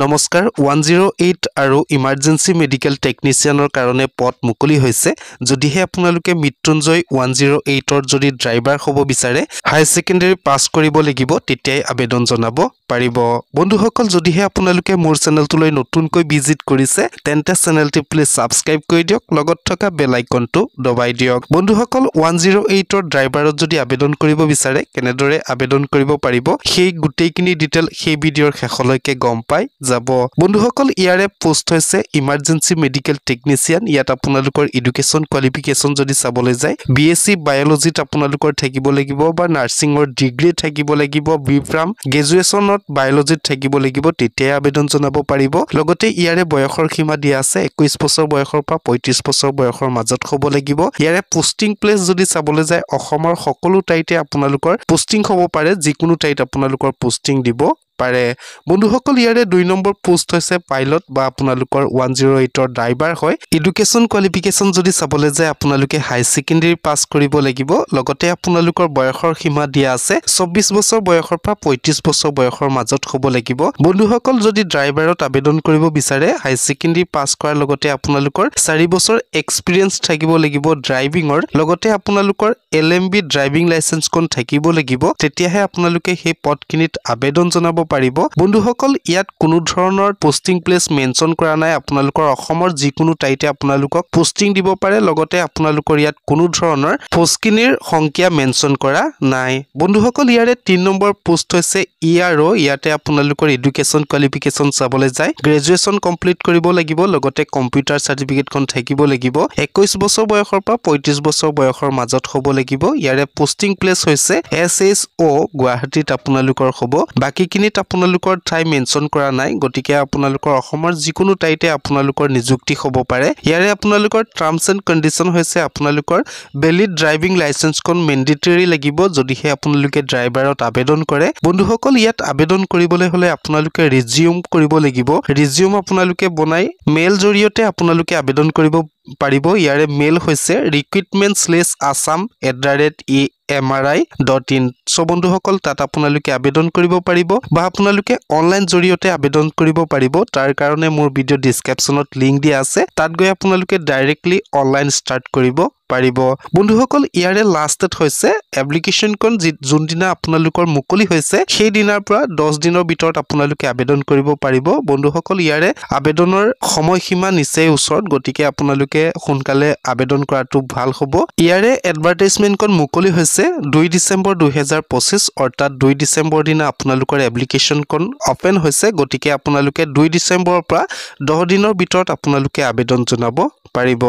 নমস্কাৰ 108 আৰু emergency medical টেকনিচিয়ানৰ কাৰণে পদ মুকলি হৈছে যদিহে আপোনালোকে মৃত্যুঞ্জয় 108 ৰ যদি ড্ৰাইভাৰ হ'ব বিচাৰে হাই সেকেন্ডাৰী পাস কৰিব লাগিব তেতিয়াই আবেদন জনাব পাৰিব বন্ধুসকল যদিহে আপোনালোকে মোৰ চেনেলটোলৈ নতুনকৈ ভিজিট কৰিছে তেন্তে চেনেলটো প্লিজ সাবস্ক্ৰাইব কৰি দিয়ক লগত থকা বেল আইকনটো দবাই দিয়ক বন্ধুসকল 108 ৰ ড্ৰাইভাৰত যদি আবেদন কৰিব বিচাৰে কেনেদৰে আবেদন কৰিব পাৰিব সেই গুটেইখিনি ডিটেইল সেই ভিডিঅ'ৰ শেষলৈকে গম পাই যাব বন্ধুসকল ইয়াৰে পোষ্ট হৈছে ইমাৰ্জেন্সি মেডিকেল টেকনিচিয়ান ইয়াত আপোনালোকৰ এডুকেশন কোৱালিফিকেশন যদি চাবলৈ যায় বিএসসি বায়োলজিত আপোনালোকৰ থাকিব লাগিব বা নাৰ্সিংৰ ডিগ্ৰী থাকিব লাগিব বিফ্ৰাম গ্ৰেজুৱেচনত বায়োলজিত থাকিব লাগিব তেতিয়া আবেদন জনাব পাৰিব লগতে ইয়াৰে বয়সৰ সীমা দিয়া আছে 21 বছৰ বয়সৰ পৰা 35 বছৰ বয়সৰ মাজত হ'ব লাগিব ইয়াৰে পোষ্টিং প্লেস যদি চাবলৈ যায় অসমৰ সকলো ঠাইতে আপোনালোকৰ পোষ্টিং হ'ব পাৰে যিকোনো ঠাইত আপোনালোকৰ পোষ্টিং দিব পাৰে বন্ধুসকল ইয়াৰে 2 নম্বৰ পোষ্ট হৈছে পাইলট বা আপোনালোকৰ 108 ৰ ড্ৰাইভাৰ হয় এডুকেশন কোৱালিফিকেশন যদি চাবলৈ যায় আপোনালোকে হাই সেকেন্ডাৰী পাস কৰিব লাগিব লগতে আপোনালোকৰ বয়সৰ সীমা দিয়া আছে 24 বছৰ বয়সৰ পৰা 35 বছৰ বয়সৰ মাজত হ'ব লাগিব বন্ধুসকল যদি ড্ৰাইভাৰত আবেদন কৰিব বিচাৰে হাই সেকেন্ডাৰী পাস কৰাৰ লগতে আপোনালোকৰ 4 বছৰ এক্সপেৰিয়েন্স থাকিব লাগিব ড্ৰাইভিংৰ লগতে আপোনালোকৰ এলএমবি ড্ৰাইভিং লাইসেন্স কোন থাকিব লাগিব তেতিয়াহে আপোনালোকে সেই পদখিনিত আবেদন জনাব পাৰিব বন্ধুসকল ইয়াত কোনো ধৰণৰ পোষ্টিং প্লেস মেনশন কৰা নাই আপোনালোকৰ অসমৰ যিকোনো ঠাইতে আপোনালোকক পোষ্টিং দিব পাৰে লগতে আপোনালোকৰ ইয়াত কোনো ধৰণৰ পোষ্টখিনিৰ সংখ্যা মেনশন কৰা নাই বন্ধুসকল ইয়াৰে 3 নম্বৰ পোষ্ট হৈছে ইআৰও ইয়াতে আপোনালোকৰ এডুকেশন কোৱালিফিকেশন চাবলৈ যায় গ্ৰেজুৱেচন কমপ্লিট কৰিব লাগিব লগতে কম্পিউটাৰ সাৰ্টিফিকেটখন থাকিব লাগিব 21 বছৰ বয়সৰ পৰা 35 বছৰ বয়সৰ মাজত হ'ব লাগিব ইয়াৰে পোষ্টিং প্লেস হৈছে এছএছও গুৱাহাটীত আপোনালোকৰ হ'ব বাকিখিনি আপোনালোকৰ ঠাই মেনশন কৰা নাই গটিকে আপোনালোকৰ অসমৰ যিকোনো ঠাইতে আপোনালোকৰ নিযুক্তি হ'ব পাৰে ইয়াৰে আপোনালোকৰ টাৰ্মছ এণ্ড কণ্ডিশন হৈছে আপোনালোকৰ ভেলিড ড্ৰাইভিং লাইসেন্স কোন মেন্ডেটৰী লাগিব যদিহে আপোনালোকে ড্ৰাইভাৰত আবেদন কৰে বন্ধুসকল ইয়াত আবেদন কৰিবলৈ হলে আপোনালোকে ৰিজিউম কৰিব লাগিব ৰিজিউম আপোনালোকে বনাই মেইল জৰিয়তে আপোনালোকে আবেদন কৰিব পাৰিব ইয়াৰে মেইল হৈছে recruitment/assam@emri.in সো বন্ধুসকল তাত আপোনালোকে আবেদন কৰিব পাৰিব বা আপোনালোকে অনলাইন জৰিয়তে আবেদন কৰিব পাৰিব তাৰ কাৰণে মোৰ ভিডিও ডেসক্ৰিপচনত লিংক দিয়া আছে তাত গৈ আপোনালোকে ডাইৰেক্টলি অনলাইন ষ্টাৰ্ট কৰিব পাৰিব বন্ধুসকল ইয়াৰে লাষ্ট ডেট হৈছে এপ্লিকেশন কোন যোন দিনা আপোনালোকৰ মুকলি হৈছে সেই দিনাৰ পৰা 10 দিনৰ ভিতৰত আপোনালোকে আবেদন কৰিব পাৰিব বন্ধুসকল ইয়াৰে আবেদনৰ সময়সীমা নিচেই ওচৰত গটিকে আপোনালোকে সোনকালে আবেদন কৰাটো ভাল হ'ব ইয়াৰে এডভাৰটাইজমেন্ট কোন মুকলি হৈছে 2 ডিসেম্বৰ 2025 অৰ্থাৎ 2 ডিসেম্বৰ দিনা আপোনালোকৰ এপ্লিকেশন কোন ওপেন হৈছে গটিকে আপোনালোকে 2 ডিসেম্বৰৰ পৰা 10 দিনৰ ভিতৰত আপোনালোকে আবেদন জনাব পাৰিব